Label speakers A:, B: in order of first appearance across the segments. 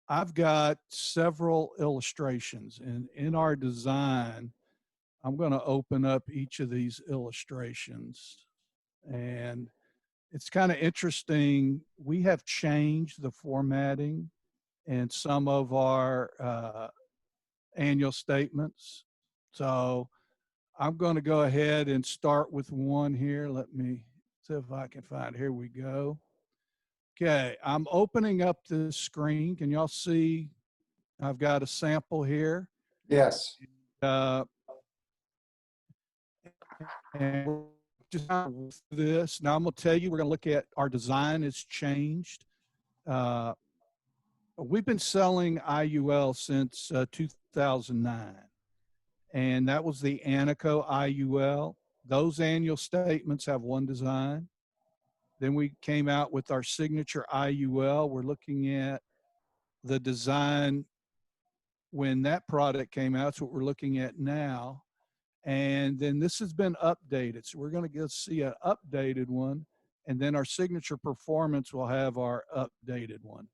A: I've got several illustrations, and in our design, I'm going to open up each of these illustrations. And it's kind of interesting. We have changed the formatting in some of our annual statements. So I'm going to go ahead and start with one here. Let me see if I can find. Here we go. Okay, I'm opening up the screen. Can y'all see? I've got a sample here.
B: Yes.
A: Uh, and we're just this. Now I'm going to tell you, we're going to look at our design has changed. We've been selling IUL since 2009, and that was the Anico IUL. Those annual statements have one design. Then we came out with our signature IUL. We're looking at the design when that product came out. It's what we're looking at now. And then this has been updated. So we're going to go see an updated one. And then our signature performance will have our updated one.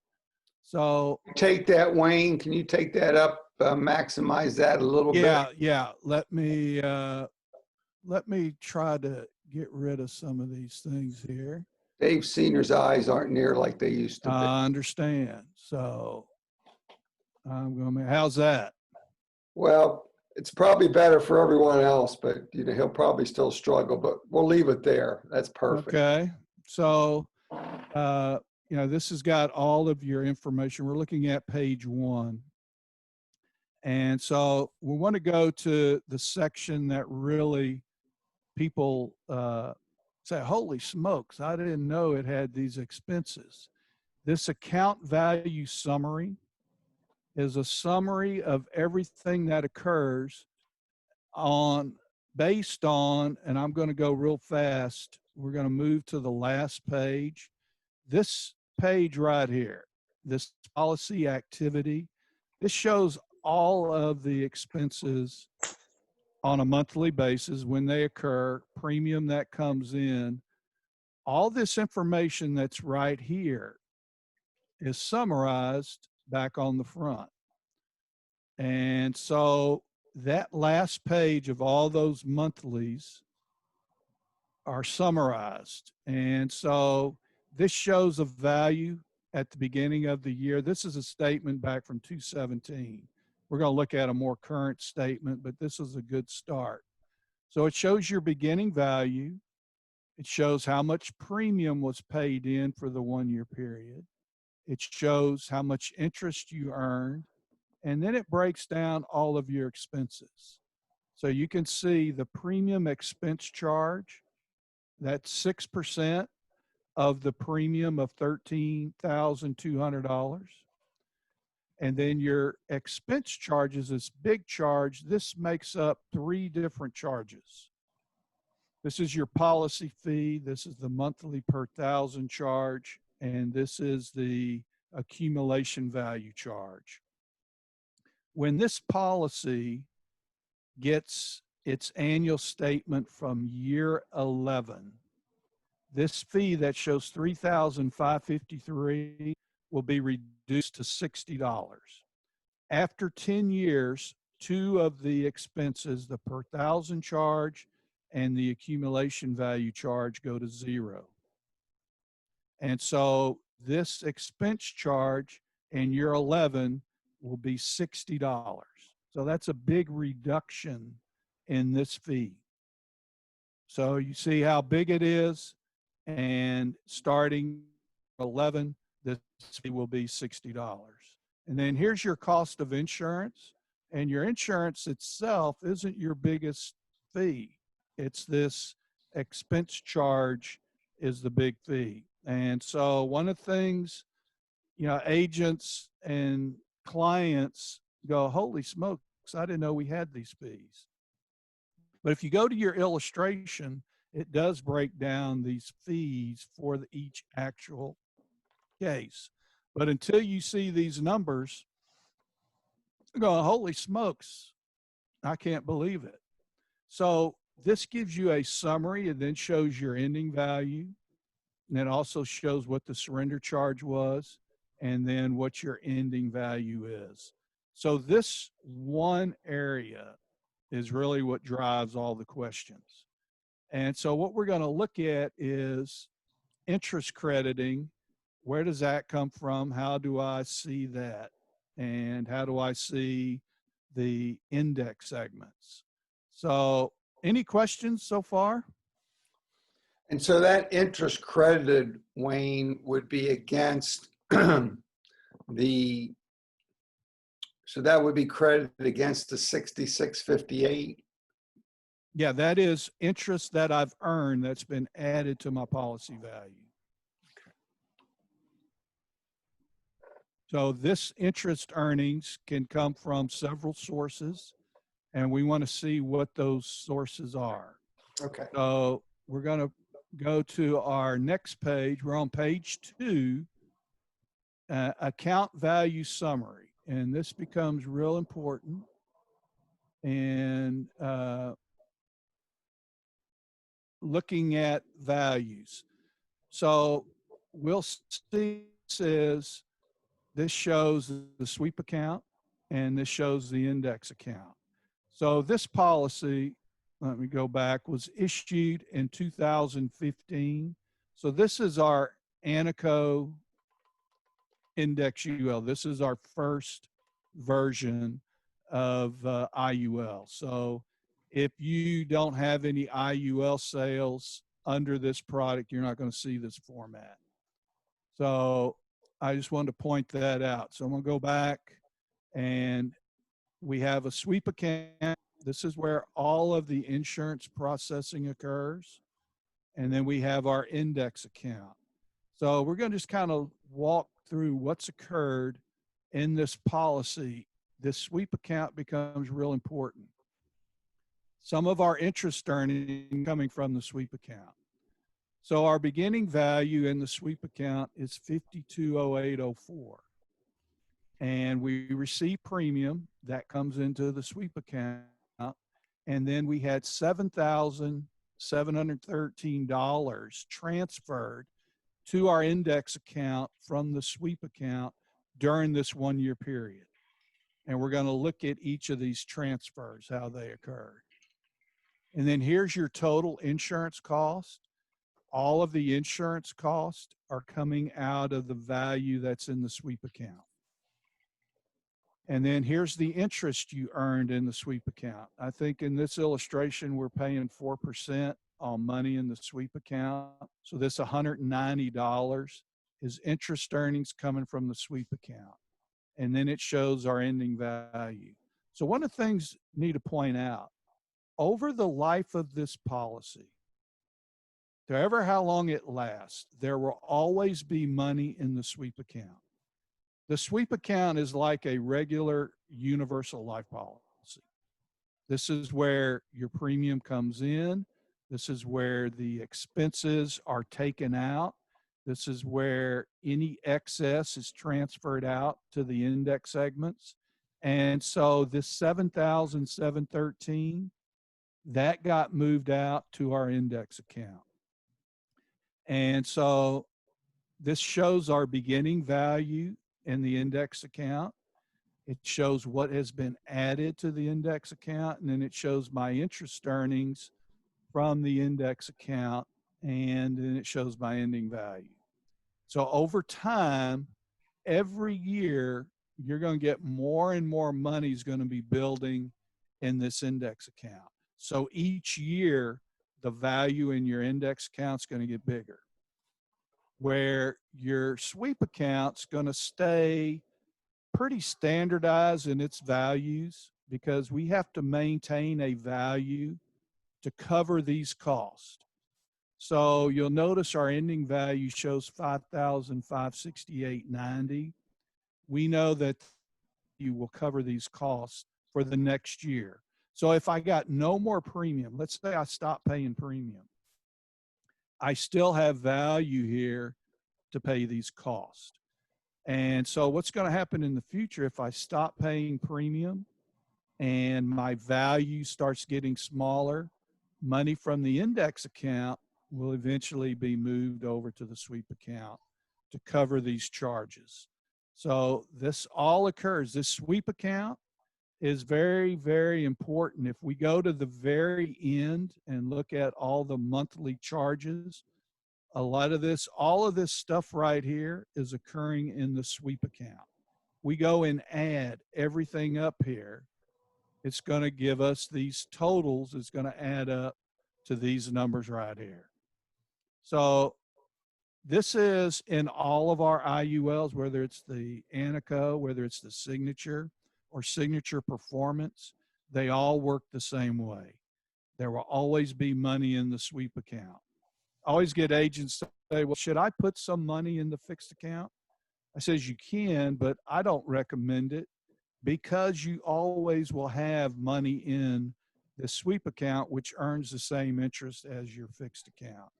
A: So
B: take that, Wayne. Can you take that up, maximize that a little bit?
A: Yeah. Let me try to get rid of some of these things here.
B: Dave Senior's eyes aren't near like they used to be.
A: I understand. So I'm going to, how's that?
B: Well, it's probably better for everyone else, but he'll probably still struggle, but we'll leave it there. That's perfect.
A: Okay. So, this has got all of your information. We're looking at page 1. And so we want to go to the section that really people say, holy smokes, I didn't know it had these expenses. This account value summary is a summary of everything that occurs based on, and I'm going to go real fast. We're going to move to the last page. This page right here, this policy activity, this shows all of the expenses on a monthly basis when they occur, premium that comes in. All this information that's right here is summarized back on the front. And so that last page of all those monthlies are summarized. And so this shows a value at the beginning of the year. This is a statement back from 2017. We're going to look at a more current statement, but this is a good start. So it shows your beginning value. It shows how much premium was paid in for the 1-year period. It shows how much interest you earned. And then it breaks down all of your expenses. So you can see the premium expense charge, that's 6% of the premium of $13,200. And then your expense charges, this big charge, this makes up 3 different charges. This is your policy fee, this is the monthly per thousand charge, and this is the accumulation value charge. When this policy gets its annual statement from year 11, this fee that shows $3,553 will be reduced to $60. After 10 years, 2 of the expenses, the per thousand charge and the accumulation value charge, go to 0. And so this expense charge in year 11 will be $60. So that's a big reduction in this fee. So you see how big it is, and starting 11, this fee will be $60. And then here's your cost of insurance, and your insurance itself isn't your biggest fee. It's this expense charge is the big fee. And so one of the things, agents and clients go, holy smokes, I didn't know we had these fees. But if you go to your illustration, it does break down these fees for each actual case. But until you see these numbers, you're going, holy smokes, I can't believe it. So this gives you a summary and then shows your ending value. And it also shows what the surrender charge was. and then what your ending value is. So this one area is really what drives all the questions. And so what we're going to look at is interest crediting. Where does that come from? How do I see that? And how do I see the index segments? So any questions so far?
B: And so that interest credited, Wayne, would be against the, so that would be credited against the 6658.
A: Yeah, that is interest that I've earned that's been added to my policy value. So this interest earnings can come from several sources, and we want to see what those sources are.
B: Okay.
A: So we're going to go to our next page. We're on page 2, account value summary. And this becomes real important. And looking at values. So we'll see says this shows the sweep account and this shows the index account. So this policy, let me go back, was issued in 2015. So this is our Anaco Index UL. This is our first version of IUL. So if you don't have any IUL sales under this product, you're not going to see this format. So I just wanted to point that out. So I'm going to go back, and we have a sweep account. This is where all of the insurance processing occurs. And then we have our index account. So we're going to just kind of walk through what's occurred in this policy. This sweep account becomes real important. Some of our interest earning coming from the sweep account. So our beginning value in the sweep account is 520804. And we receive premium that comes into the sweep account. And then we had $7,713 transferred to our index account from the sweep account during this 1-year period. And we're going to look at each of these transfers, how they occurred. And then here's your total insurance cost. All of the insurance costs are coming out of the value that's in the sweep account. And then here's the interest you earned in the sweep account. I think in this illustration, we're paying 4% on money in the sweep account. So this $190 is interest earnings coming from the sweep account. And then it shows our ending value. So one of the things I need to point out, over the life of this policy, however how long it lasts, there will always be money in the sweep account. The sweep account is like a regular universal life policy. This is where your premium comes in. This is where the expenses are taken out. This is where any excess is transferred out to the index segments. And so this 7,713, that got moved out to our index account. And so this shows our beginning value in the index account. It shows what has been added to the index account, and then it shows my interest earnings from the index account, and then it shows my ending value. So over time, every year, you're going to get more and more money is going to be building in this index account. So each year, the value in your index account is going to get bigger, where your sweep account's going to stay pretty standardized in its values because we have to maintain a value to cover these costs. So you'll notice our ending value shows $5,568.90. We know that you will cover these costs for the next year. So if I got no more premium, let's say I stop paying premium, I still have value here to pay these costs. And so what's going to happen in the future if I stop paying premium and my value starts getting smaller, money from the index account will eventually be moved over to the sweep account to cover these charges. So this all occurs. This sweep account is very, very important. If we go to the very end and look at all the monthly charges, a lot of this, all of this stuff right here is occurring in the sweep account. We go and add everything up here. It's going to give us these totals. It's going to add up to these numbers right here. So this is in all of our IULs, whether it's the ANICO, whether it's the signature or signature performance, they all work the same way. There will always be money in the sweep account. I always get agents say, well, should I put some money in the fixed account? I says, you can, but I don't recommend it because you always will have money in the sweep account, which earns the same interest as your fixed account.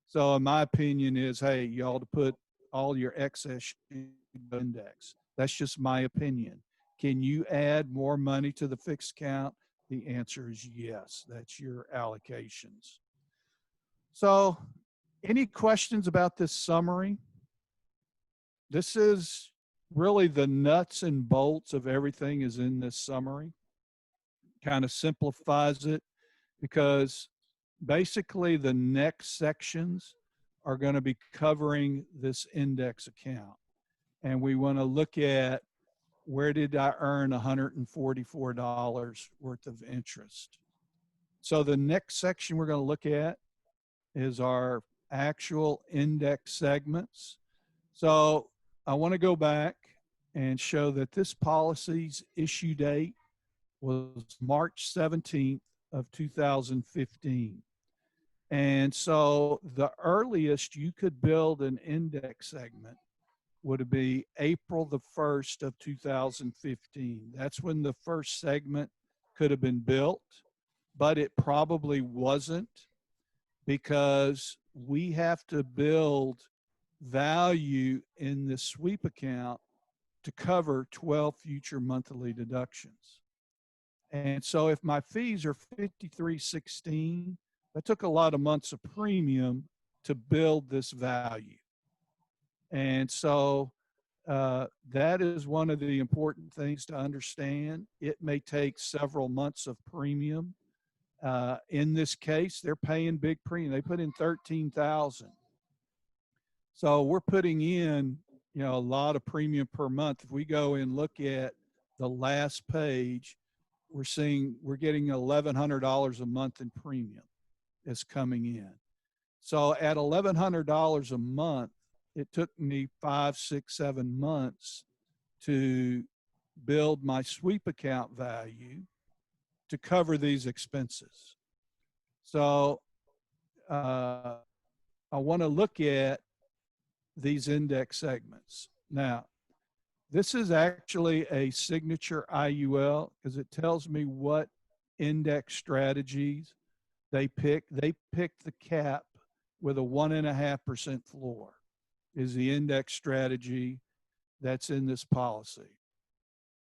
A: So my opinion is, hey, you ought to put all your excess in the index. That's just my opinion. Can you add more money to the fixed account? The answer is yes. That's your allocations. So any questions about this summary? This is really the nuts and bolts of everything is in this summary. Kind of simplifies it because basically the next sections are going to be covering this index account. And we want to look at where did I earn $144 worth of interest. So the next section we're going to look at is our actual index segments. So I want to go back and show that this policy's issue date was March 17th of 2015. And so the earliest you could build an index segment would be April the 1st of 2015. That's when the first segment could have been built, but it probably wasn't because we have to build value in the sweep account to cover 12 future monthly deductions. And so if my fees are $53.16, that took a lot of months of premium to build this value. And so that is one of the important things to understand. It may take several months of premium. In this case, they're paying big premium. They put in $13,000. So we're putting in, you know, a lot of premium per month. If we go and look at the last page, we're getting $1,100 a month in premium is coming in. So at $1,100 a month, it took me 5, 6, 7 months to build my sweep account value to cover these expenses. So I want to look at these index segments. Now, this is actually a signature IUL because it tells me what index strategies they picked. They picked the cap with a 1.5% floor is the index strategy that's in this policy.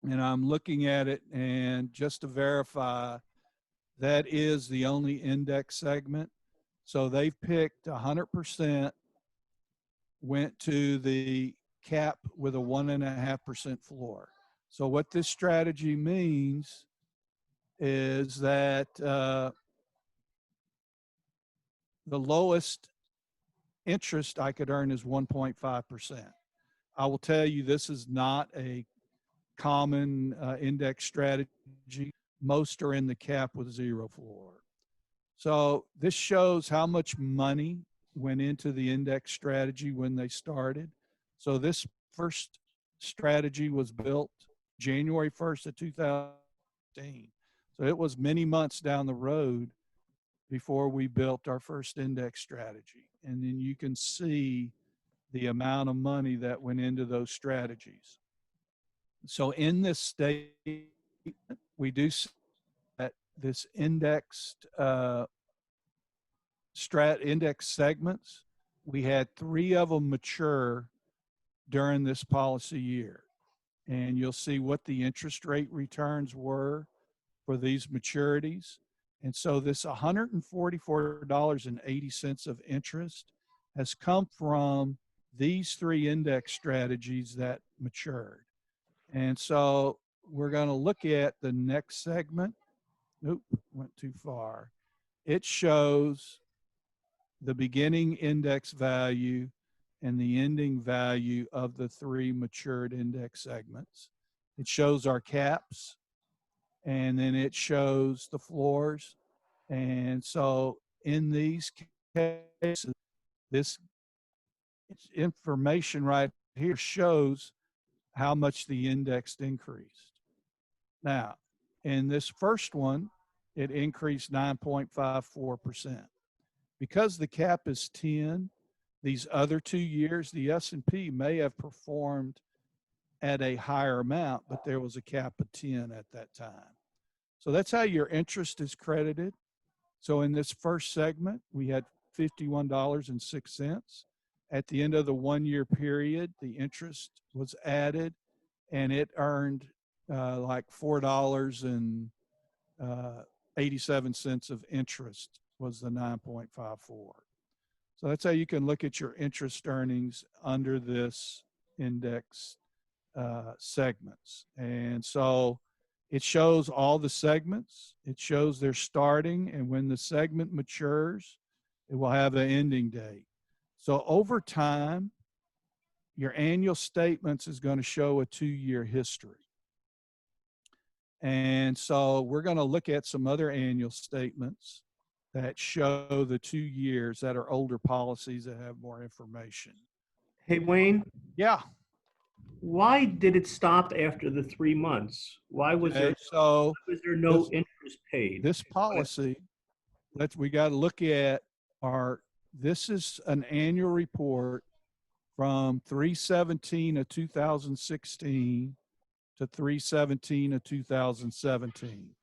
A: And I'm looking at it, and just to verify, that is the only index segment. So they've picked 100%, went to the cap with a 1.5% floor. So what this strategy means is that the lowest interest I could earn is 1.5%. I will tell you this is not a common index strategy. Most are in the cap with zero floor. So this shows how much money went into the index strategy when they started. So this first strategy was built January 1st of 2015. So it was many months down the road before we built our first index strategy. And then you can see the amount of money that went into those strategies. So in this statement, we do see that this indexed index segments, we had 3 of them mature during this policy year. And you'll see what the interest rate returns were for these maturities. And so this $144.80 of interest has come from these three index strategies that matured. And so we're going to look at the next segment. Nope, went too far. It shows the beginning index value and the ending value of the three matured index segments. It shows our caps, and then it shows the floors. And so in these cases, this information right here shows how much the index increased. Now, in this first one, it increased 9.54%. Because the cap is 10, these other 2 years, the S&P may have performed at a higher amount, but there was a cap of 10 at that time. So that's how your interest is credited. So in this first segment, we had $51.06. At the end of the 1 year period, the interest was added and it earned like $4.87 of interest was the 9.54. So that's how you can look at your interest earnings under this index segments. And so it shows all the segments. It shows their starting, and when the segment matures, it will have an ending date. So over time, your annual statements is going to show a 2-year history. And so we're going to look at some other annual statements that show the 2 years that are older policies that have more information.
C: Hey, Wayne,
A: Yeah.
C: why did it stop after the 3 months? Why was
A: Okay,
C: there
A: so
C: no interest paid?
A: this policy, we got to look at this is an annual report from 3/17 of 2016 to 3/17 of 2017.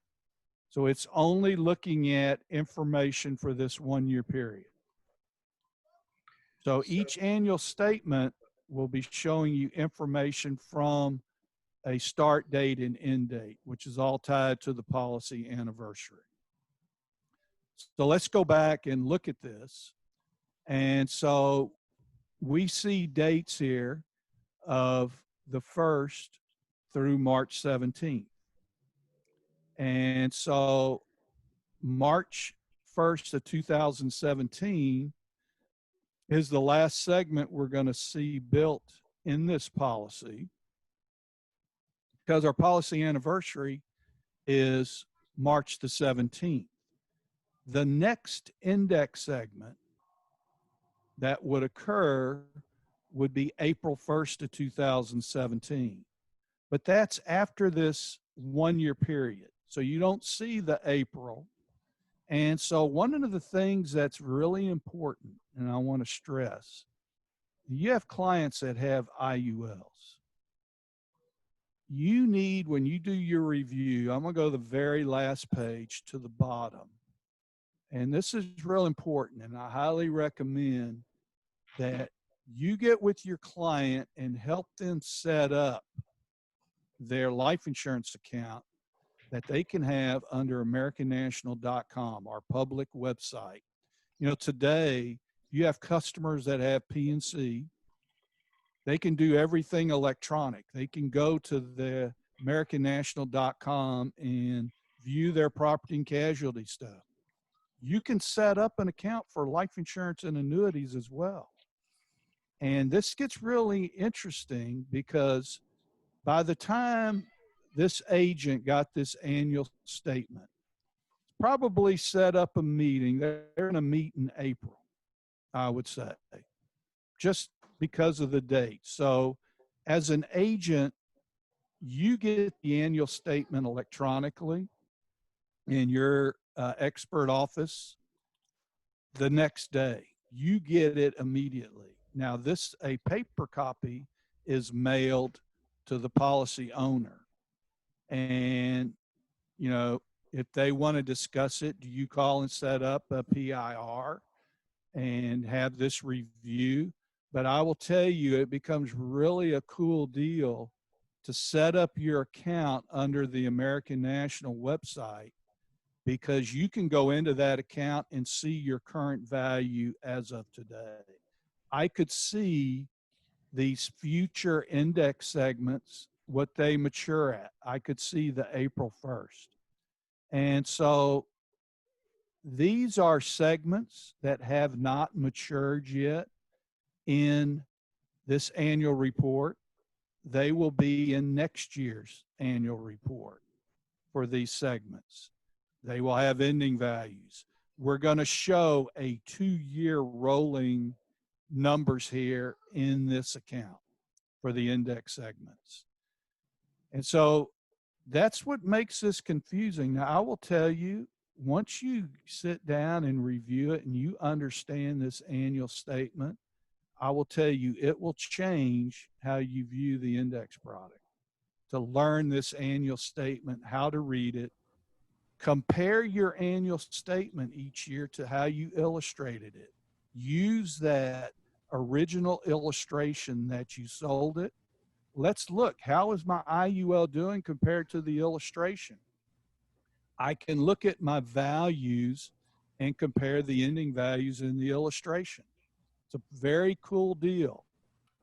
A: So it's only looking at information for this 1 year period. So each annual statement will be showing you information from a start date and end date, which is all tied to the policy anniversary. So let's go back and look at this. And so we see dates here of the 1st through March 17th. And so March 1st of 2017 is the last segment we're going to see built in this policy, because our policy anniversary is March the 17th. The next index segment that would occur would be April 1st of 2017. But that's after this 1 year period. So you don't see the April. And so one of the things that's really important, and I want to stress, you have clients that have IULs. You need, when you do your review, I'm going to go to the very last page to the bottom. And this is real important, and I highly recommend that you get with your client and help them set up their life insurance account that they can have under AmericanNational.com, our public website. You know, today you have customers that have PNC. They can do everything electronic. They can go to the AmericanNational.com and view their property and casualty stuff. You can set up an account for life insurance and annuities as well. And this gets really interesting because by the time this agent got this annual statement, probably set up a meeting. They're going to meet in April, I would say, just because of the date. So as an agent, you get the annual statement electronically in your expert office the next day. You get it immediately. Now, a paper copy is mailed to the policy owner. And, you know, if they want to discuss it, do you call and set up a PIR and have this review? But I will tell you, it becomes really a cool deal to set up your account under the American National website, because you can go into that account and see your current value as of today. I could see these future index segments, what they mature at. I could see the April 1st. And so these are segments that have not matured yet in this annual report. They will be in next year's annual report for these segments. They will have ending values. We're going to show a 2-year rolling numbers here in this account for the index segments. And so that's what makes this confusing. Now, I will tell you, once you sit down and review it and you understand this annual statement, I will tell you it will change how you view the index product. To learn this annual statement, how to read it, compare your annual statement each year to how you illustrated it. Use that original illustration that you sold it. Let's look, how is my IUL doing compared to the illustration? I can look at my values and compare the ending values in the illustration. It's a very cool deal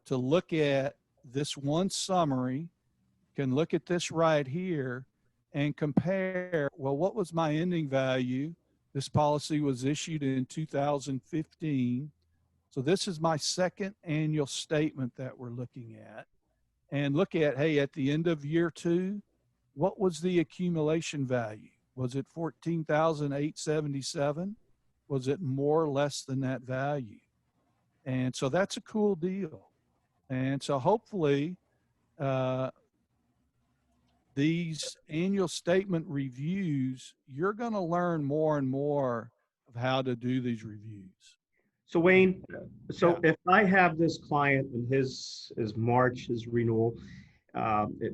A: to look at this one summary, can look at this right here and compare, well, what was my ending value? This policy was issued in 2015. So this is my second annual statement that we're looking at. And look at, hey, at the end of year 2, what was the accumulation value? Was it 14,877? Was it more or less than that value? And so that's a cool deal. And so hopefully these annual statement reviews, you're going to learn more and more of how to do these reviews.
C: So Wayne, so
A: Yeah.
C: if I have this client and his is March, his renewal,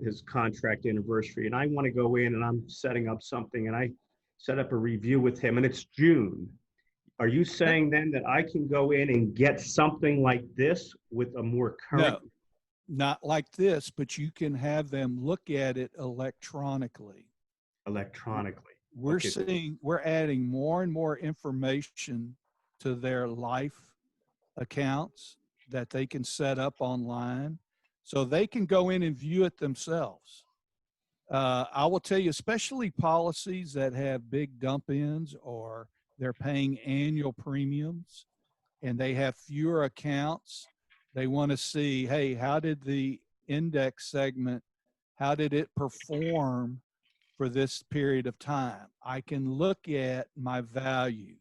C: his contract anniversary, and I want to go in and I'm setting up something and I set up a review with him and it's June. Are you saying then that I can go in and get something like this with a more current?
A: No, not like this, but you can have them look at it electronically.
C: Electronically.
A: We're
C: Okay.
A: seeing, we're adding more and more information to their life accounts that they can set up online so they can go in and view it themselves. I will tell you, especially policies that have big dump ins or they're paying annual premiums and they have fewer accounts, they want to see, hey, how did the index segment, how did it perform for this period of time? I can look at my value.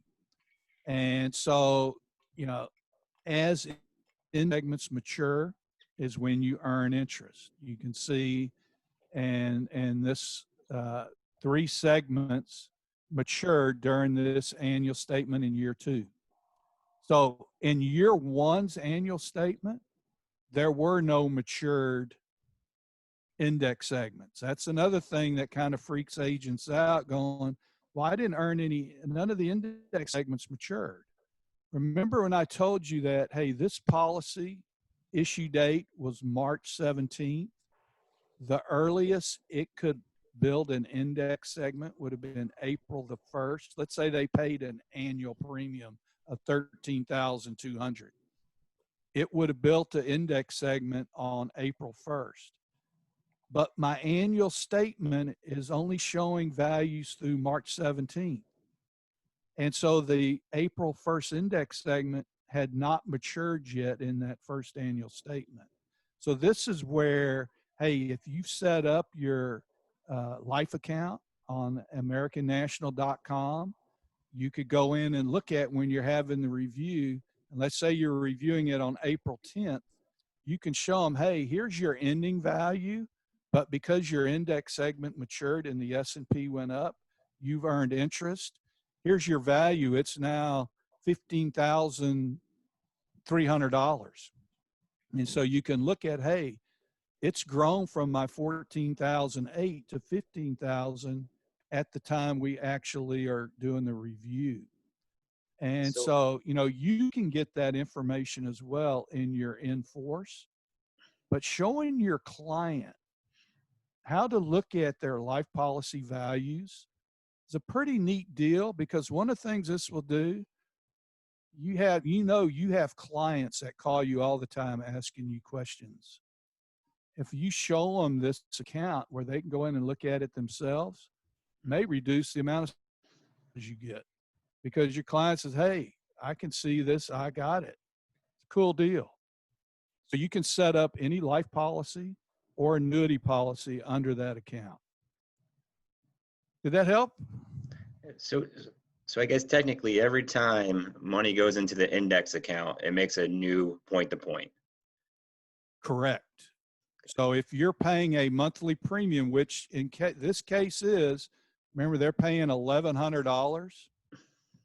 A: And so, you know, as in segments mature is when you earn interest. You can see, and this 3 segments matured during this annual statement in year 2. So in year 1's annual statement, there were no matured index segments. That's another thing that kind of freaks agents out going, well, I didn't earn any, none of the index segments matured. Remember when I told you that, hey, this policy issue date was March 17th. The earliest it could build an index segment would have been April the 1st. Let's say they paid an annual premium of $13,200. It would have built an index segment on April 1st. But my annual statement is only showing values through March 17th. And so the April 1st index segment had not matured yet in that first annual statement. So this is where, hey, if you've set up your life account on AmericanNational.com, you could go in and look at when you're having the review. And let's say you're reviewing it on April 10th, you can show them, hey, here's your ending value, but because your index segment matured and the S&P went up, you've earned interest. Here's your value. It's now $15,300. And so you can look at, hey, it's grown from my 14,008 to 15,000 at the time we actually are doing the review. And so, you know, you can get that information as well in your in-force, but showing your client how to look at their life policy values is a pretty neat deal, because one of the things this will do, you have clients that call you all the time asking you questions. If you show them this account where they can go in and look at it themselves, may reduce the amount of you get, because your client says, hey, I can see this, I got it. It's a cool deal. So you can set up any life policy or annuity policy under that account. Did that help?
D: So, so I guess technically every time money goes into the index account, it makes a new point to point.
A: Correct. So if you're paying a monthly premium, which in this case is, remember they're paying $1,100.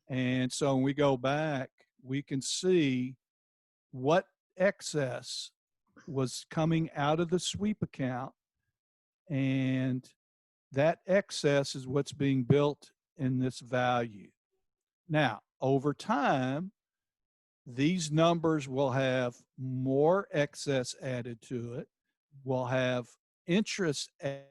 A: And so when we go back, we can see what excess was coming out of the sweep account. And that excess is what's being built in this value. Now, over time, these numbers will have more excess added to it, will have interest added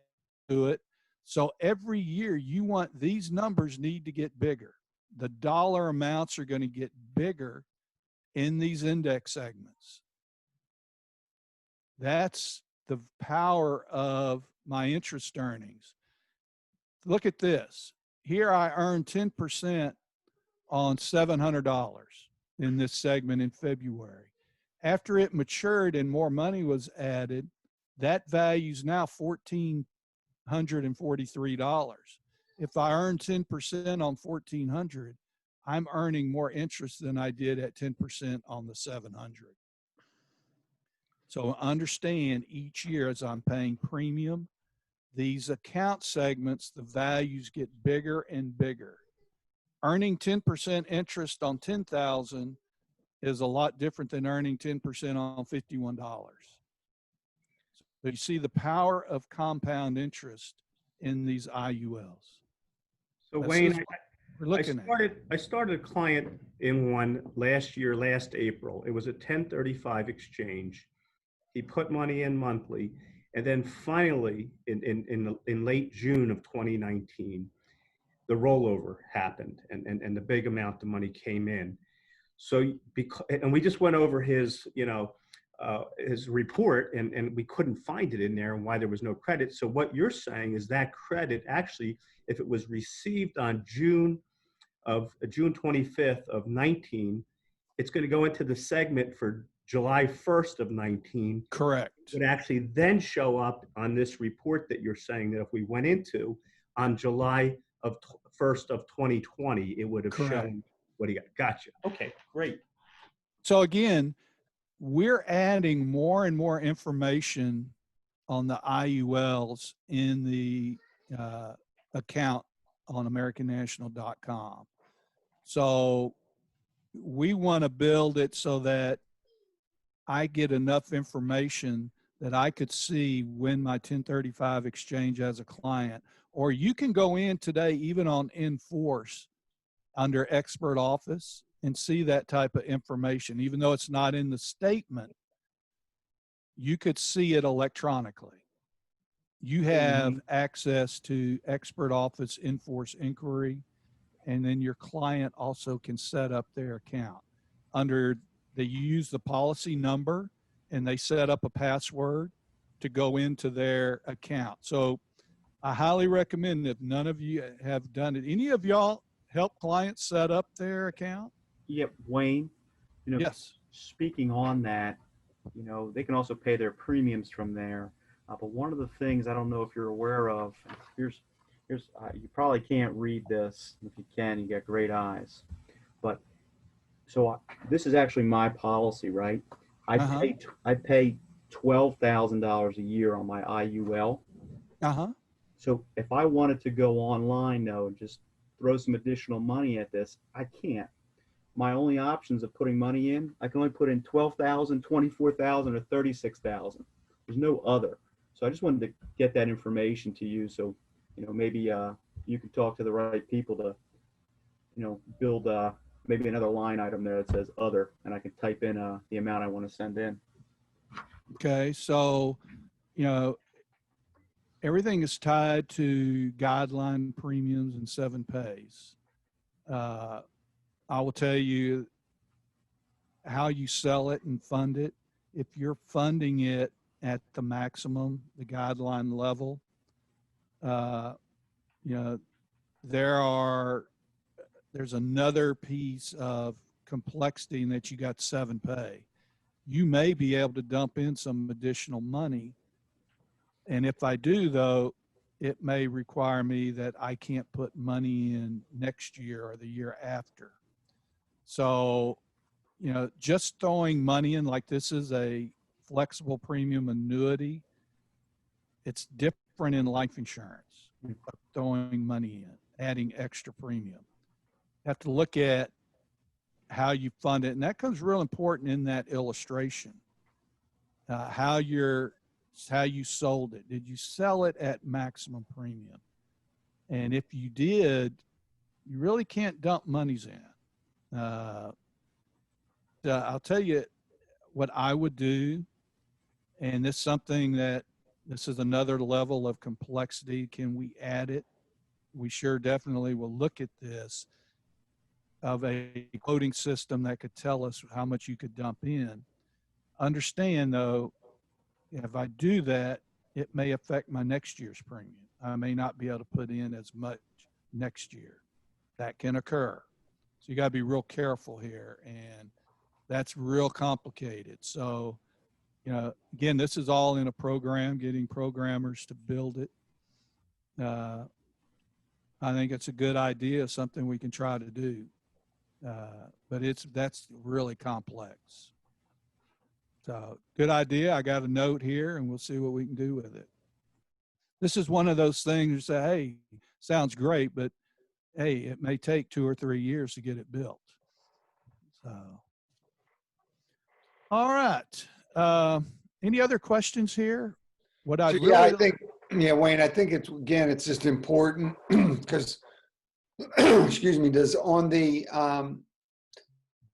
A: to it. So every year you want, these numbers need to get bigger. The dollar amounts are going to get bigger in these index segments. That's the power of my interest earnings. Look at this. Here I earned 10% on $700 in this segment in February. After it matured and more money was added, that value is now $1,443. If I earn 10% on $1,400, I'm earning more interest than I did at 10% on the 700. So understand each year as I'm paying premium, these account segments, the values get bigger and bigger. Earning 10% interest on $10,000 is a lot different than earning 10% on $51. So you see the power of compound interest in these IULs.
C: So
A: That's
C: Wayne,
A: we're looking at.
C: I started a client in one last April. It was a 1035 exchange. He put money in monthly. And then finally, in late June of 2019, the rollover happened and the big amount of money came in. So, and we just went over his, his report and we couldn't find it in there and why there was no credit. So what you're saying is that credit actually, if it was received on June 25th of 19, it's going to go into the segment for July 1st of 19.
A: Correct.
C: Would actually then show up on this report that you're saying that if we went into on July 1st of 2020, it would have shown what he got. Gotcha. Okay, great.
A: So again, we're adding more and more information on the IULs in the account on AmericanNational.com. So we want to build it so that I get enough information that I could see when my 1035 exchange as a client, or you can go in today, even on Enforce under Expert Office, and see that type of information. Even though it's not in the statement, you could see it electronically. You have access to Expert Office Enforce Inquiry, and then your client also can set up their account. They use the policy number and they set up a password to go into their account. So I highly recommend, if none of you have done it, any of y'all help clients set up their account?
E: Yep, Wayne,
A: Yes.
E: speaking on that, they can also pay their premiums from there. But one of the things I don't know if you're aware of, here's you probably can't read this. If you can, you got great eyes. But so this is actually my policy, right? I pay $12,000 a year on my IUL. So if I wanted to go online though and just throw some additional money at this, I can't. My only options of putting money in, I can only put in $12,000, $24,000, or $36,000. There's no other. So I just wanted to get that information to you. So, maybe you could talk to the right people to, build maybe another line item there that says other, and I can type in the amount I want to send in.
A: Okay. So, everything is tied to guideline premiums and 7 pays. I will tell you, how you sell it and fund it. If you're funding it at the maximum, the guideline level, you know, there's another piece of complexity in that you got 7-pay. You may be able to dump in some additional money. And if I do, though, it may require me that I can't put money in next year or the year after. So, you know, just throwing money in like this is a flexible premium annuity, it's different in life insurance, throwing money in, adding extra premium. You have to look at how you fund it. And that comes real important in that illustration. How you sold it. Did you sell it at maximum premium? And if you did, you really can't dump monies in. I'll tell you what I would do, and this is something that this is another level of complexity. Can we add it? We sure definitely will look at this, of a quoting system that could tell us how much you could dump in. Understand though, if I do that, it may affect my next year's premium. I may not be able to put in as much next year. That can occur. So you got to be real careful here, and that's real complicated. So, you know, again, this is all in a program, getting programmers to build it. I think it's a good idea, something we can try to do. But that's really complex. So good idea. I got a note here and we'll see what we can do with it. This is one of those things you say, hey, sounds great, but hey, it may take 2 or 3 years to get it built. So, all right. Any other questions here? What I'd really,
B: Yeah, I think, yeah, Wayne, I think it's just important because, excuse me, does on the,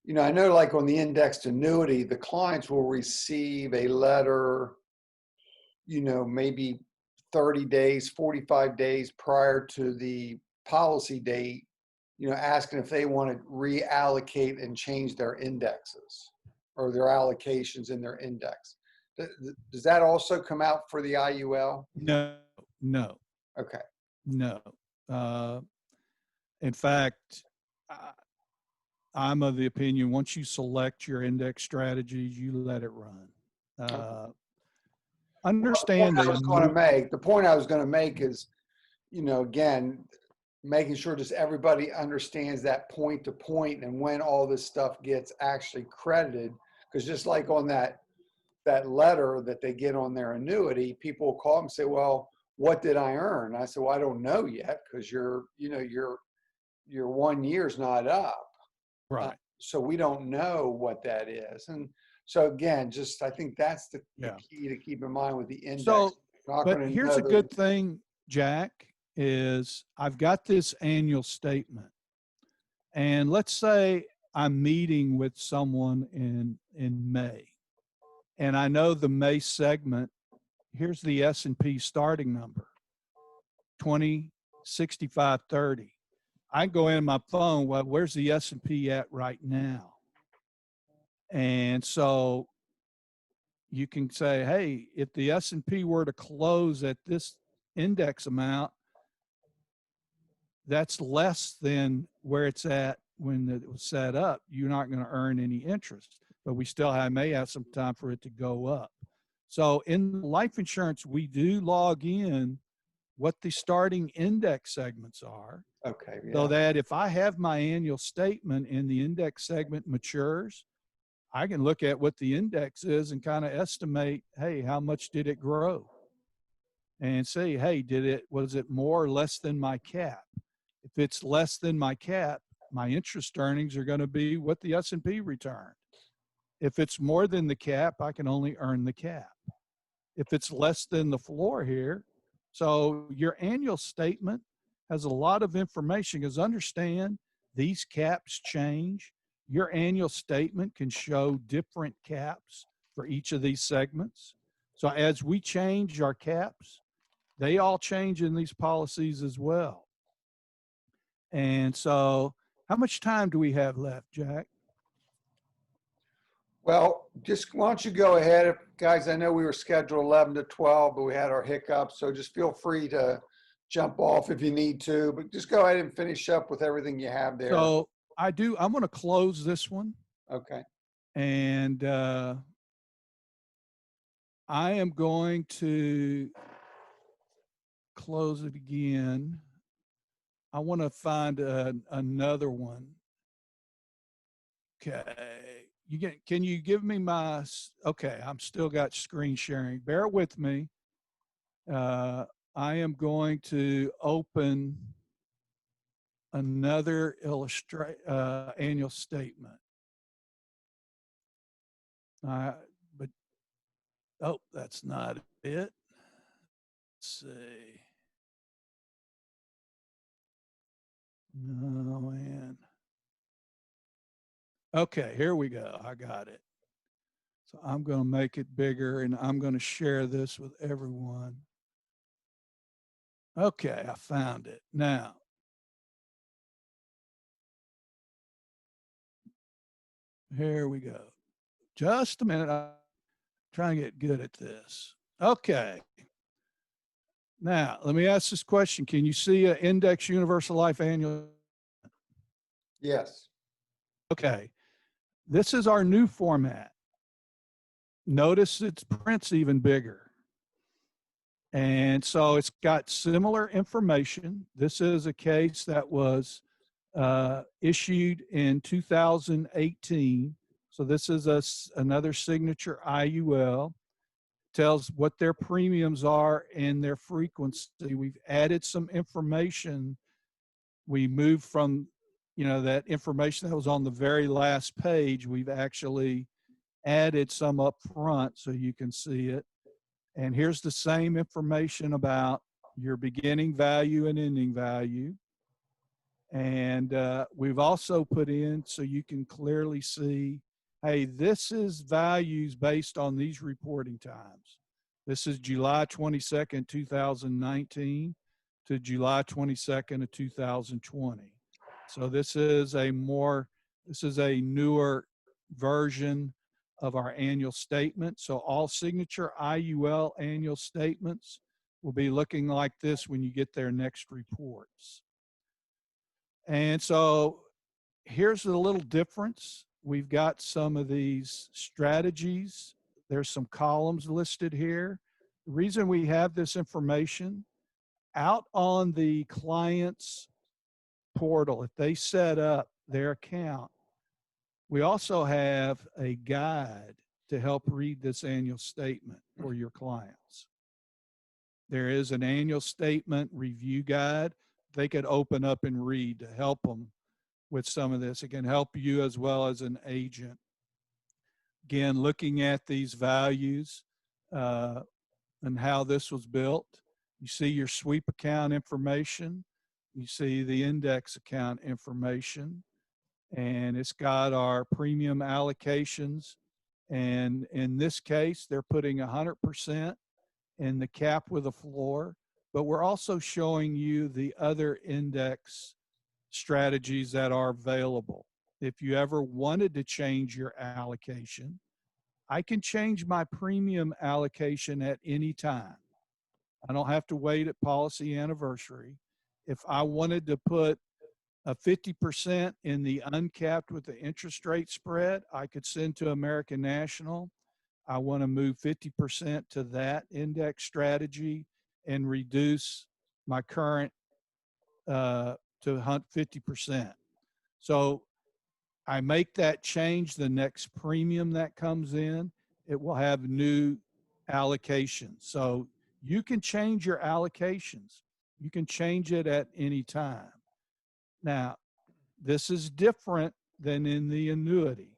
B: you know, I know like on the indexed annuity, the clients will receive a letter, you know, maybe 30 days, 45 days prior to the policy date, you know, asking if they want to reallocate and change their indexes or their allocations in their index. Does that also come out for the IUL?
A: no.
B: Okay.
A: No. In fact, I'm of the opinion once you select your index strategies, you let it run. Understand
B: the point I was going to make is, you know, again, making sure just everybody understands that point to point and when all this stuff gets actually credited. Because just like on that letter that they get on their annuity, people will call and say, well, what did I earn? I said, well, I don't know yet because your 1 year's not up.
A: Right.
B: So we don't know what that is. And so again, just, I think that's the key to keep in mind with the index.
A: So, but here's a good thing, Jack, is I've got this annual statement. And let's say I'm meeting with someone in May. And I know the May segment, here's the S&P starting number, 206530. I go in my phone, well, where's the S&P at right now? And so you can say, hey, if the S&P were to close at this index amount, that's less than where it's at when it was set up. You're not going to earn any interest, but we still may have some time for it to go up. So in life insurance, we do log in what the starting index segments are.
B: Okay. Yeah.
A: So that if I have my annual statement and the index segment matures, I can look at what the index is and kind of estimate, hey, how much did it grow? And say, hey, was it more or less than my cap? If it's less than my cap, my interest earnings are going to be what the S&P returned. If it's more than the cap, I can only earn the cap. If it's less than the floor here, so your annual statement has a lot of information, because understand these caps change. Your annual statement can show different caps for each of these segments. So as we change our caps, they all change in these policies as well. And so how much time do we have left, Jack?
B: Well, just why don't you go ahead, guys? I know we were scheduled 11 to 12, but we had our hiccups. So just feel free to jump off if you need to, but just go ahead and finish up with everything you have there.
A: So I'm going to close this one,
B: Okay.
A: and I am going to close it again. I want to find another one. Okay. Can you give me okay, I'm still got screen sharing. Bear with me. I am going to open another annual statement. But, oh, that's not it. Let's see. No, man. Okay, here we go. I got it. So I'm going to make it bigger, and I'm going to share this with everyone. Okay, I found it. Now, here we go. Just a minute. I'm trying to get good at this. Okay. Now, let me ask this question. Can you see an Index Universal Life Annual?
B: Yes.
A: Okay. This is our new format. Notice its print's even bigger. And so it's got similar information. This is a case that was issued in 2018. So this is another signature IUL. Tells what their premiums are and their frequency. We've added some information. We moved from, that information that was on the very last page. We've actually added some up front so you can see it. And here's the same information about your beginning value and ending value. And we've also put in so you can clearly see, hey, this is values based on these reporting times. This is July 22nd, 2019 to July 22nd of 2020. So this is a newer version of our annual statement. So all signature IUL annual statements will be looking like this when you get their next reports. And so here's a little difference. We've got some of these strategies. There's some columns listed here. The reason we have this information out on the client's portal, if they set up their account, we also have a guide to help read this annual statement for your clients. There is an annual statement review guide they could open up and read to help them with some of this. It can help you as well as an agent. Again, looking at these values and how this was built. You see your sweep account information. You see the index account information. And it's got our premium allocations. And in this case, they're putting 100% in the cap with a floor. But we're also showing you the other index strategies that are available. If you ever wanted to change your allocation, I can change my premium allocation at any time. I don't have to wait at policy anniversary. If I wanted to put a 50% in the uncapped with the interest rate spread, I could send to American National. I want to move 50% to that index strategy and reduce my current to 50%. So I make that change, the next premium that comes in, it will have new allocations. So you can change your allocations. You can change it at any time. Now, this is different than in the annuity.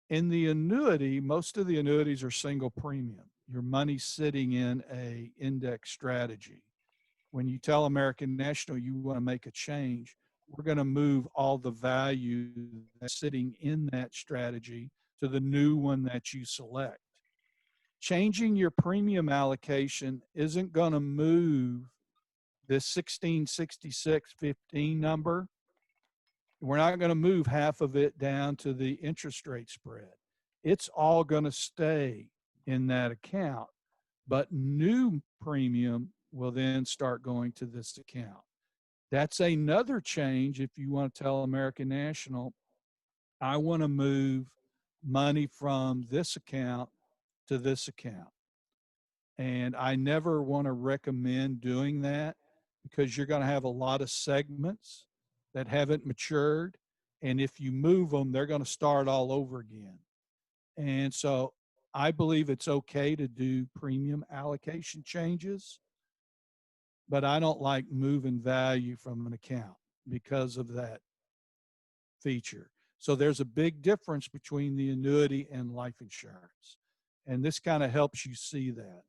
A: In the annuity, most of the annuities are single premium. Your money's sitting in a index strategy. When you tell American National you want to make a change, we're going to move all the value that's sitting in that strategy to the new one that you select. Changing your premium allocation isn't going to move this 1666.15 number. We're not going to move half of it down to the interest rate spread. it's all going to stay in that account, but new premium will then start going to this account. That's another change if you want to tell American National, I want to move money from this account to this account. And I never want to recommend doing that because you're going to have a lot of segments that haven't matured. And if you move them, they're going to start all over again. And so I believe it's okay to do premium allocation changes, but I don't like moving value from an account because of that feature. So there's a big difference between the annuity and life insurance. And this kind of helps you see that.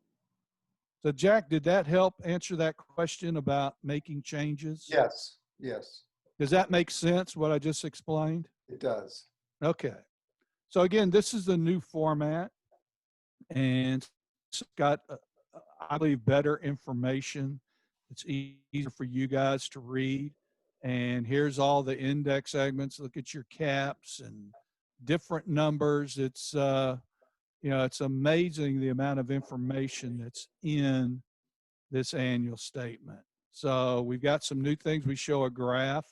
A: So Jack, did that help answer that question about making changes?
B: Yes, yes,
A: Does that make sense, what I just explained?
B: it does.
A: Okay. So again, this is the new format, and it's got, I believe, better information. It's easier for you guys to read. And here's all the index segments. Look at your caps and different numbers. It's, it's amazing the amount of information that's in this annual statement. So we've got some new things. We show a graph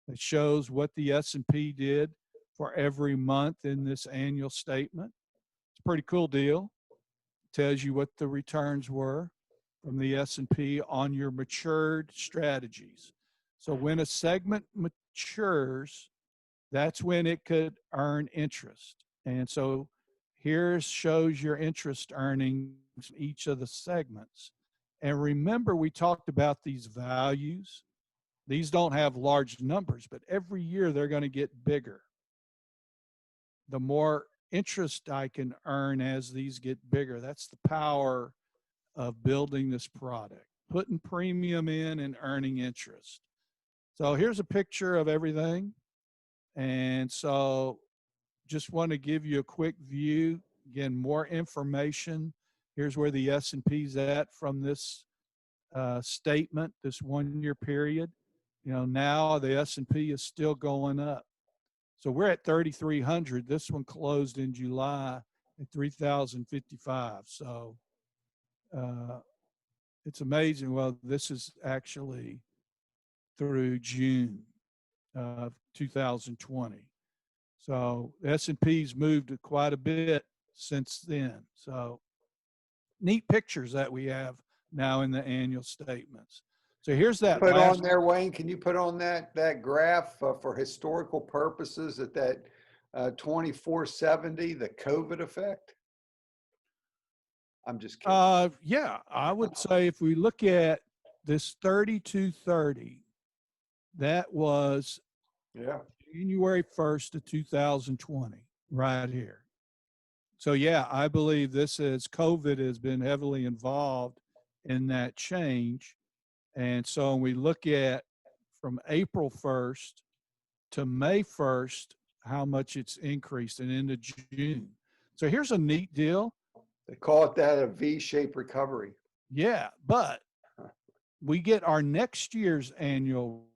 A: that shows what the S&P did for every month in this annual statement. It's a pretty cool deal. It tells you what the returns were from the S&P on your matured strategies. So when a segment matures, that's when it could earn interest. And so here shows your interest earnings each of the segments. And remember, we talked about these values. These don't have large numbers, but every year they're going to get bigger. The more interest I can earn as these get bigger, that's the power of building this product, putting premium in and earning interest. So here's a picture of everything. And so just want to give you a quick view. Again, more information. Here's where the S&P's at from this statement, this 1 year period. Now the S&P is still going up. So we're at 3,300. This one closed in July at 3,055. So it's amazing. Well, this is actually through June of 2020. So the S&P's moved quite a bit since then. So neat pictures that we have now in the annual statements. So here's that
B: Put
A: last
B: on there, Wayne, can you put on that graph for historical purposes at that 2470, the COVID effect? I'm just kidding.
A: Yeah, I would say if we look at this 3230, that was
B: Yeah.
A: January 1st of 2020, right here. So yeah, I believe this is COVID has been heavily involved in that change. And so when we look at from April 1st to May 1st, how much it's increased and into June. So here's a neat deal.
B: They call it that a V-shaped recovery.
A: Yeah, but we get our next year's annual.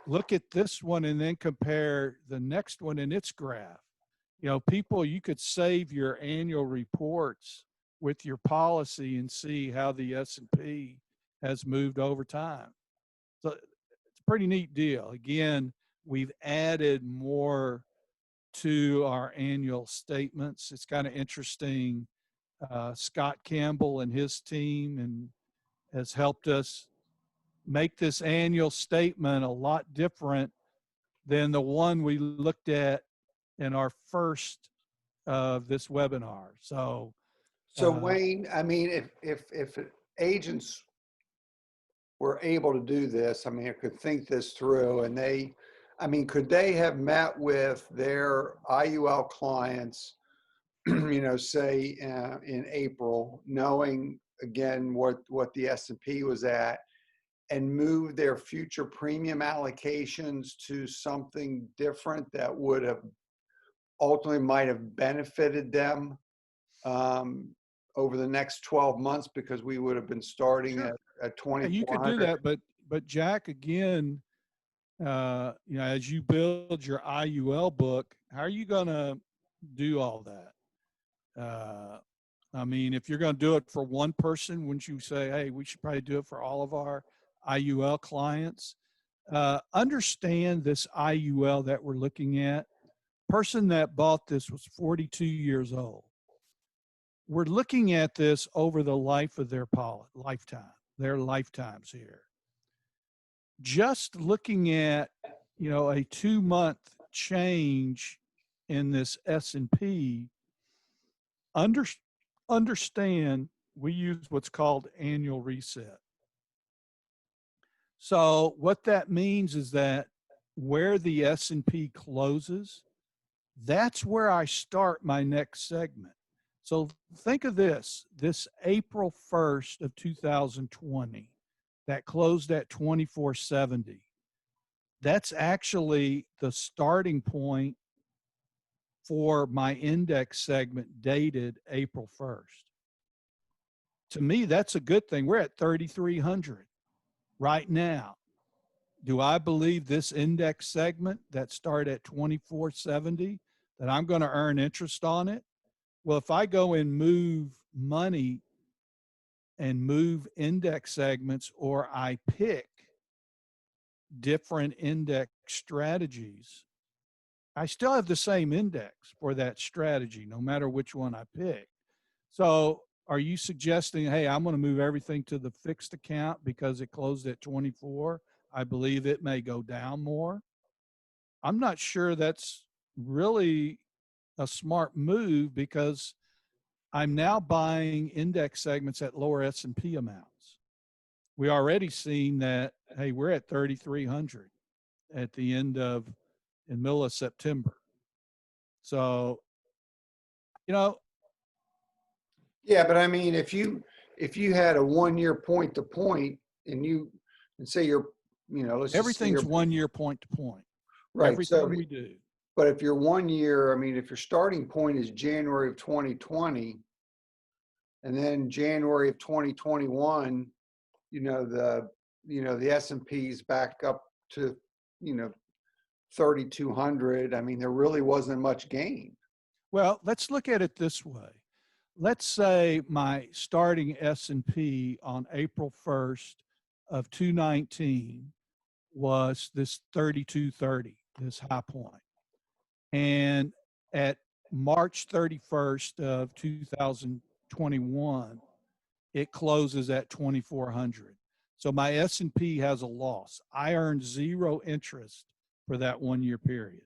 A: Look at this one and then compare the next one in its graph. People, you could save your annual reports with your policy and see how the S&P has moved over time. So it's a pretty neat deal. Again, we've added more to our annual statements. It's kind of interesting. Scott Campbell and his team and has helped us make this annual statement a lot different than the one we looked at in our first of this webinar. So
B: Wayne, I mean, if agents were able to do this, I mean, I could think this through and could they have met with their IUL clients, say in April, knowing again what the S&P was at, and move their future premium allocations to something different that would have ultimately might have benefited them over the next 12 months, because we would have been starting
A: sure.
B: at 2,400.
A: You could do that, but Jack, again, as you build your IUL book, how are you going to do all that. I mean, if you're going to do it for one person, wouldn't you say, hey, we should probably do it for all of our IUL clients? Understand this IUL that we're looking at. Person that bought this was 42 years old. We're looking at this over the life of their lifetime, their lifetimes here. Just looking at, a 2-month change in this S&P, understand we use what's called annual reset. So what that means is that where the S&P closes, that's where I start my next segment. So think of this April 1st of 2020 that closed at 2470. That's actually the starting point for my index segment dated April 1st. To me, that's a good thing. We're at 3,300 right now. Do I believe this index segment that started at 2470 that I'm going to earn interest on it? Well, if I go and move money and move index segments, or I pick different index strategies, I still have the same index for that strategy, no matter which one I pick. So are you suggesting, hey, I'm going to move everything to the fixed account because it closed at 24? I believe it may go down more. I'm not sure that's really a smart move, because I'm now buying index segments at lower S&P amounts. We already seen that, hey, we're at 3,300 at the in middle of September. So,
B: Yeah, but I mean, if you had a 1-year point to point, and say you're, let's just say
A: everything's
B: you're
A: 1 year point to point.
B: right.
A: Everything
B: So,
A: we do.
B: but if your 1 year, I mean, if your starting point is January of 2020, and then January of 2021, the S&P's back up to, 3,200. I mean, there really wasn't much gain.
A: Well, let's look at it this way. Let's say my starting S&P on April 1st of 2019 was this 3230, this high point. And at March 31st of 2021, it closes at 2,400. So my S&P has a loss. I earned zero interest for that 1 year period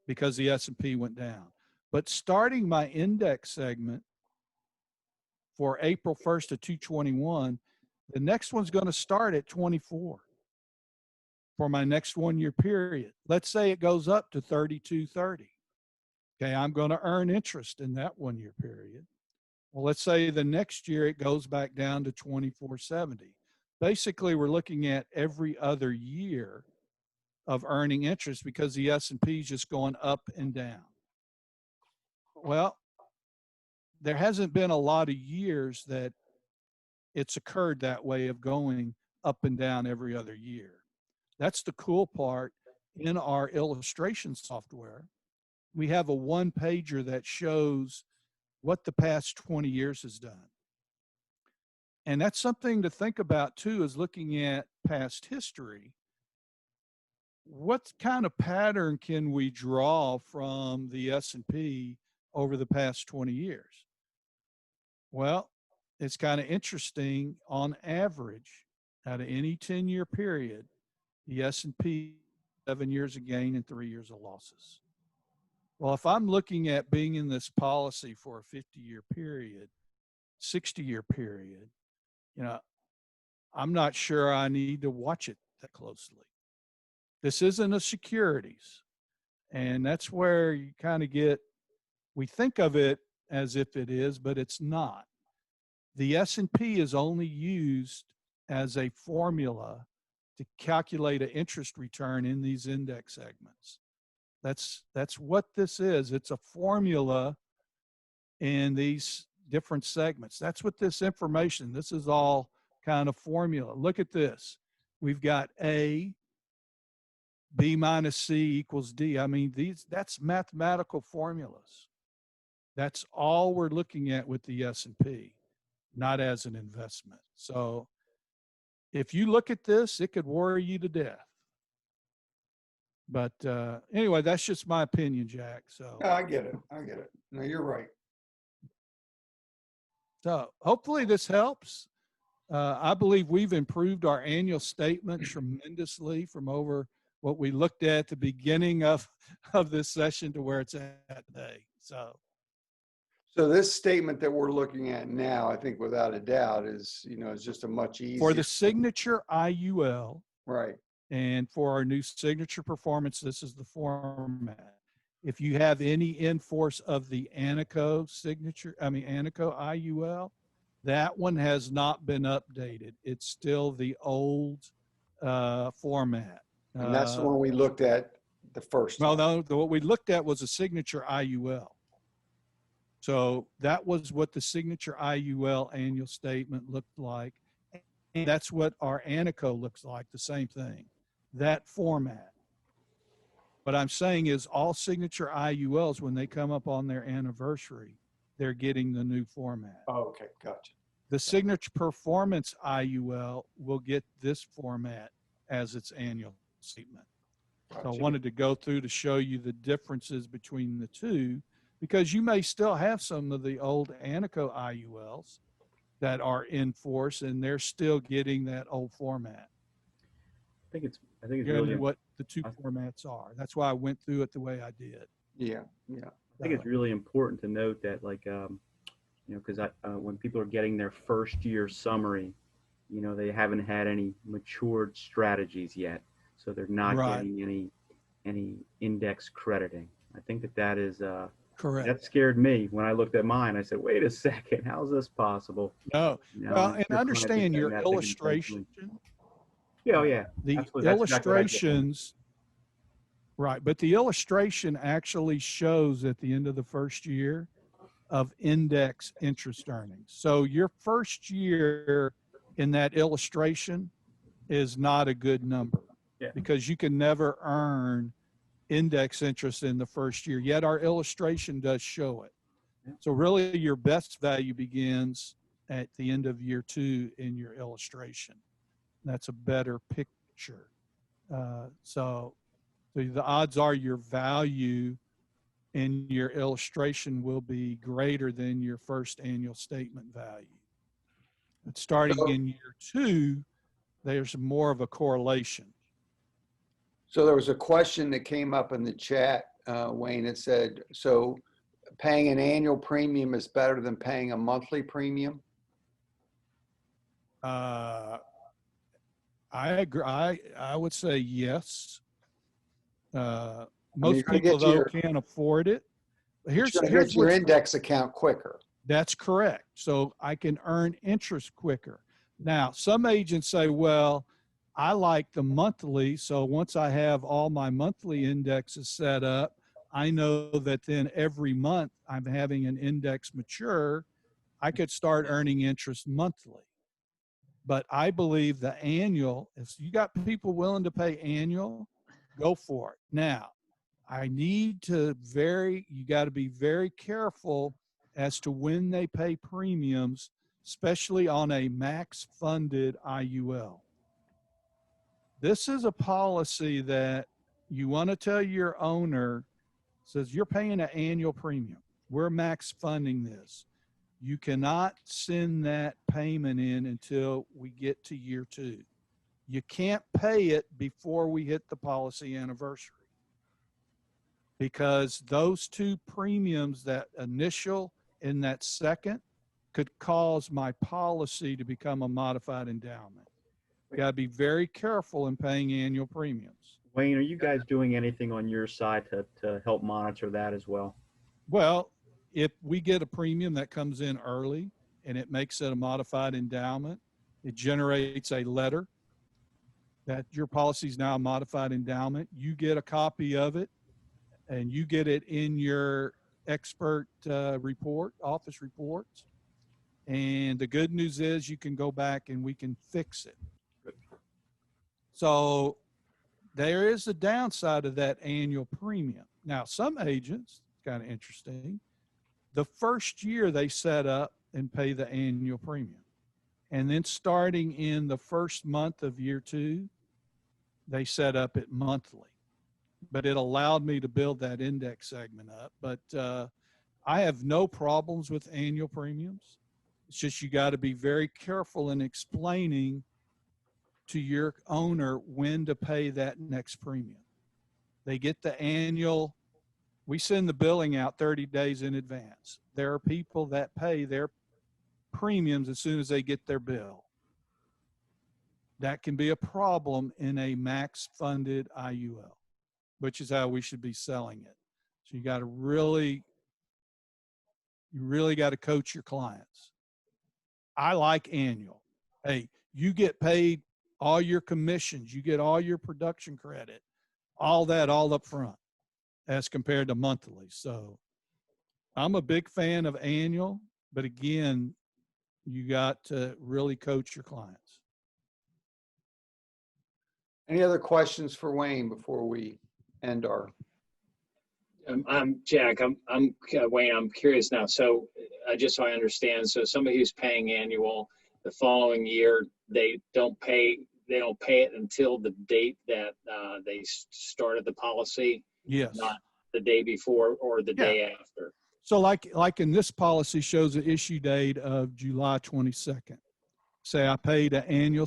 A: because the S&P went down. But starting my index segment for April 1st of 221, the next one's going to start at 24 for my next 1 year period. Let's say it goes up to 3230. Okay, I'm going to earn interest in that 1 year period. Well, let's say the next year it goes back down to 2470. Basically, we're looking at every other year of earning interest because the S&P is just going up and down. Well, there hasn't been a lot of years that it's occurred that way, of going up and down every other year. That's the cool part. In our illustration software, we have a 1-pager that shows what the past 20 years has done. And that's something to think about too, is looking at past history. What kind of pattern can we draw from the S&P over the past 20 years? Well, it's kind of interesting. On average, out of any 10-year period, the S&P 7 years of gain and 3 years of losses. Well, if I'm looking at being in this policy for a 50-year period, 60-year period, I'm not sure I need to watch it that closely. This isn't a securities. And that's where you kind of we think of it as if it is, but it's not. The S&P is only used as a formula to calculate an interest return in these index segments. That's what this is. It's a formula in these different segments. That's what this is all kind of formula. Look at this. We've got A, B minus C equals D. I mean, that's mathematical formulas. That's all we're looking at with the S&P, not as an investment. So if you look at this, it could worry you to death. But anyway, that's just my opinion, Jack. So,
B: No, I get it. I get it. No, you're right.
A: so hopefully this helps. I believe we've improved our annual statement tremendously from over what we looked at the beginning of this session to where it's at today.
B: So this statement that we're looking at now, I think without a doubt is, is just a much easier.
A: For the signature IUL,
B: Right.
A: and for our new signature performance, this is the format. If you have any in-force of the Anico Anico IUL, that one has not been updated. It's still the old format.
B: And that's the one we looked at the first time.
A: Well, no, what we looked at was a signature IUL. So that was what the signature IUL annual statement looked like. And that's what our Anico looks like, the same thing, that format. What I'm saying is all signature IULs, when they come up on their anniversary, they're getting the new format.
B: Oh, okay. Gotcha.
A: The signature performance IUL will get this format as its annual statement. So I
B: Gotcha.
A: wanted to go through to show you the differences between the two, because you may still have some of the old Anico IULs that are in force and they're still getting that old format.
E: I think it's
A: Really what the two formats are. That's why I went through it the way I did.
B: Yeah. Yeah.
E: I think it's really important to note that, like, because when people are getting their first year summary, they haven't had any matured strategies yet, so they're not getting any index crediting. I think that is
A: correct.
E: That scared me when I looked at mine. I said, "Wait a second, how's this possible?"
A: No, well, and understand your illustration.
E: Yeah, yeah.
A: The
E: Absolutely.
A: illustrations, right? But the illustration actually shows at the end of the first year of index interest earnings. So your first year in that illustration is not a good number, because you can never earn index interest in the first year, yet our illustration does show it. So really your best value begins at the end of year 2 in your illustration. That's a better picture. So the odds are your value in your illustration will be greater than your first annual statement value. But starting in year 2, there's more of a correlation.
B: So there was a question that came up in the chat, Wayne. It said, so paying an annual premium is better than paying a monthly premium?
A: I agree. I would say yes. Most people, though, can't afford it.
B: Here's your index account quicker.
A: That's correct. So I can earn interest quicker. Now, some agents say, well, I like the monthly. So once I have all my monthly indexes set up, I know that then every month I'm having an index mature, I could start earning interest monthly. But I believe the annual, if you got people willing to pay annual, go for it. Now, I need to you got to be very careful as to when they pay premiums, especially on a max funded IUL. This is a policy that you want to tell your owner, says you're paying an annual premium. We're max funding this. You cannot send that payment in until we get to year 2. You can't pay it before we hit the policy anniversary, because those two premiums, that initial and that second, could cause my policy to become a modified endowment. You got to be very careful in paying annual premiums.
E: Wayne, are you guys doing anything on your side to help monitor that as well?
A: Well, if we get a premium that comes in early and it makes it a modified endowment, it generates a letter that your policy is now a modified endowment. You get a copy of it and you get it in your expert report, office reports. And the good news is you can go back and we can fix it. So there is a downside of that annual premium. Now, some agents, kind of interesting, the first year they set up and pay the annual premium. And then starting in the first month of year 2, they set up it monthly. But it allowed me to build that index segment up. But I have no problems with annual premiums. It's just you got to be very careful in explaining to your owner when to pay that next premium. They get the annual, we send the billing out 30 days in advance. There are people that pay their premiums as soon as they get their bill. That can be a problem in a max funded IUL, which is how we should be selling it. So you really got to coach your clients. I like annual. Hey, you get paid all your commissions, you get all your production credit, all that all up front as compared to monthly. So I'm a big fan of annual, but again, you got to really coach your clients.
B: Any other questions for Wayne before we end our?
F: I'm Jack. I'm Wayne. I'm curious now. So, just so I understand, so somebody who's paying annual, the following year they don't pay it until the date that they started the policy.
A: Yes.
F: Not the day before or the day after.
A: So like in this policy shows an issue date of July 22nd. Say I paid an annual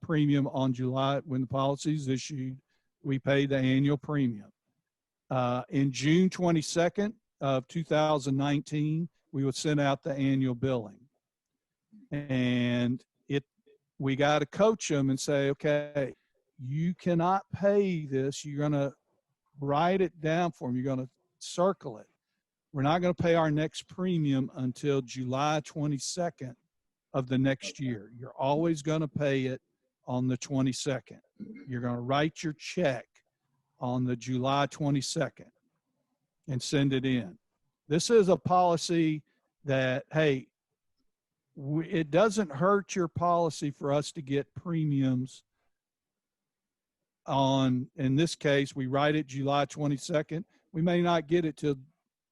A: premium on July when the policy is issued. We pay the annual premium. In June 22nd of 2019, we would send out the annual billing. And we got to coach them and say, okay, you cannot pay this. You're going to write it down for them. You're going to circle it. We're not going to pay our next premium until July 22nd of the next year. You're always going to pay it on the 22nd. You're going to write your check on the July 22nd and send it in. This is a policy that, hey, it doesn't hurt your policy for us to get premiums on, in this case, we write it July 22nd. We may not get it till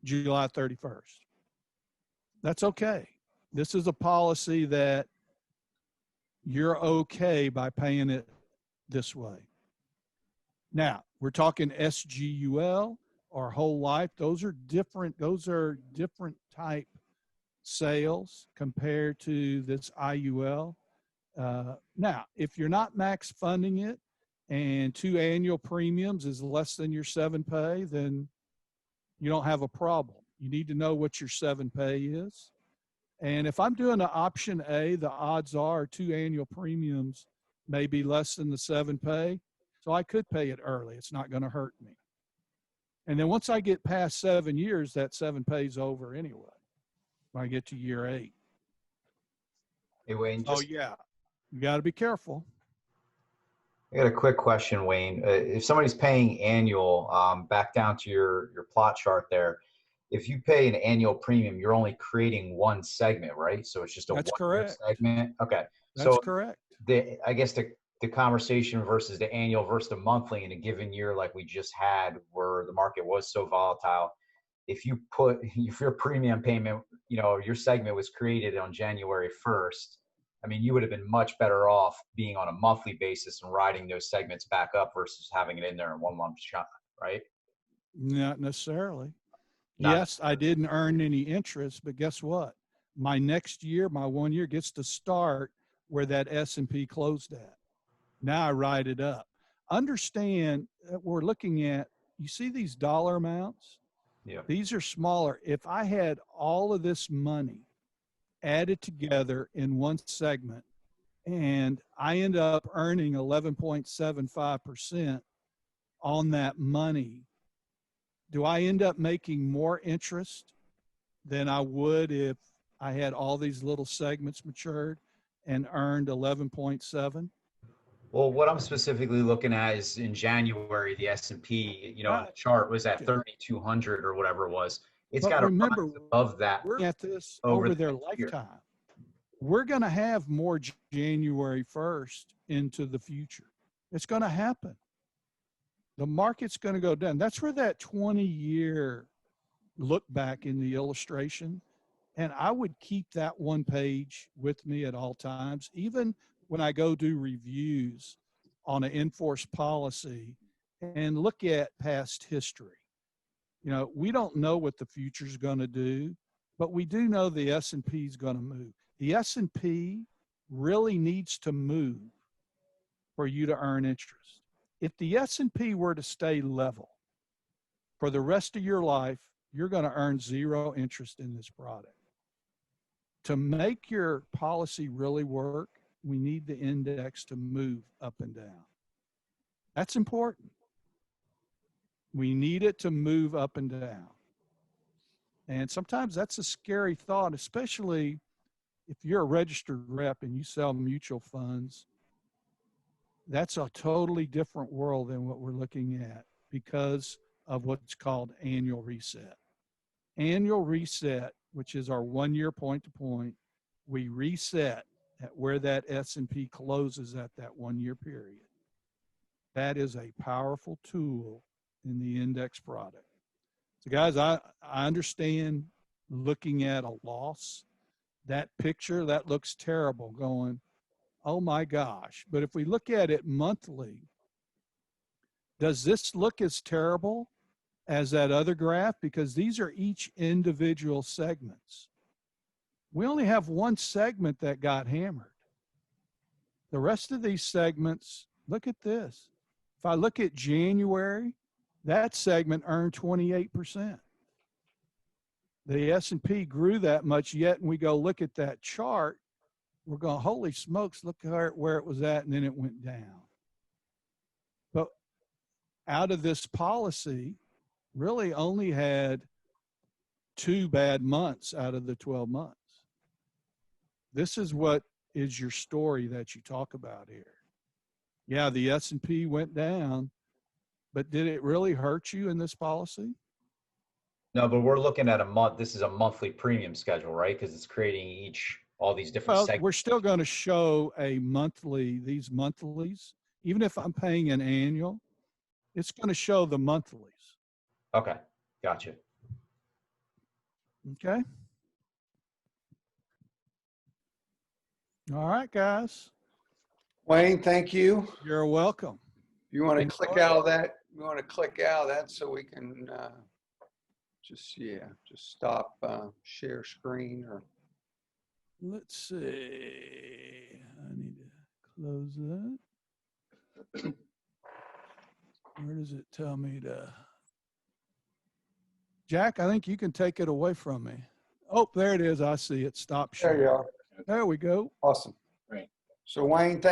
A: July 31st. That's okay. This is a policy that you're okay by paying it this way. Now, we're talking SGUL or whole life. Those are different type sales compared to this IUL. Now, if you're not max funding it and 2 annual premiums is less than your 7 pay, then you don't have a problem. You need to know what your 7 pay is. And if I'm doing an option A, the odds are 2 annual premiums may be less than the 7 pay. So I could pay it early. It's not going to hurt me. And then once I get past 7 years, that 7 pays over anyway. When I get to year 8.
G: Hey, Wayne.
A: Yeah, you got to be careful.
G: I got a quick question, Wayne. If somebody's paying annual, back down to your plot chart there, if you pay an annual premium, you're only creating one segment, right? So it's just a one segment. Okay.
A: That's correct.
G: I guess the conversation versus the annual versus the monthly in a given year, like we just had, where the market was so volatile, if your premium payment, your segment was created on January 1st, I mean, you would have been much better off being on a monthly basis and riding those segments back up versus having it in there in one lump shot, right?
A: Not necessarily. Yes, I didn't earn any interest, but guess what? My next year, my 1 year gets to start where that S&P closed at. Now I ride it up. Understand that we're looking at, you see these dollar amounts?
G: Yeah.
A: These are smaller. If I had all of this money added together in one segment and I end up earning 11.75% on that money, do I end up making more interest than I would if I had all these little segments matured and earned 11.7?
G: Well, what I'm specifically looking at is in January, the S&P, the chart was at 3,200 or whatever it was. It's got to rise above that.
A: We're at this over their lifetime. We're going to have more January 1st into the future. It's going to happen. the market's going to go down. That's where that 20-year look back in the illustration. And I would keep that one page with me at all times, even when I go do reviews on an enforced policy and look at past history. You know, we don't know what the future is going to do, but we do know the S&P is going to move. The S&P really needs to move for you to earn interest. If the S&P were to stay level for the rest of your life, you're going to earn zero interest in this product. To make your policy really work, we need the index to move up and down. That's important. We need it to move up and down. And sometimes that's a scary thought, especially if you're a registered rep and you sell mutual funds. That's a totally different world than what we're looking at because of what's called annual reset. Annual reset, which is our 1 year point to point, we reset at where that S&P closes at that 1 year period. That is a powerful tool in the index product. So guys, I understand looking at a loss, that picture, that looks terrible going, oh my gosh. But if we look at it monthly, does this look as terrible as that other graph? Because these are each individual segments. We only have one segment that got hammered. The rest of these segments, look at this. If I look at January, that segment earned 28%. The S&P grew that much, yet when we go look at that chart, we're going, holy smokes, look where it was at, and then it went down. But out of this policy, really only had 2 bad months out of the 12 months. This is what is your story that you talk about here. Yeah, the S&P went down, but did it really hurt you in this policy?
G: No, but we're looking at a month. This is a monthly premium schedule, right? Because it's creating all these different
A: Well,
G: segments.
A: we're still going to show a monthly, these monthlies. Even if I'm paying an annual, it's going to show the monthlies.
G: Okay, gotcha.
A: Okay. All right, guys.
B: Wayne, thank you.
A: You're welcome.
B: You want to
A: Enjoy.
B: click out of that? You want to click out of that so we can just stop share screen or.
A: Let's see. I need to close that. Where does it tell me to? Jack, I think you can take it away from me. Oh, there it is. I see it. Stop
B: There
A: share.
B: you are.
A: There we go.
B: Awesome.
F: Right.
B: So Wayne, thank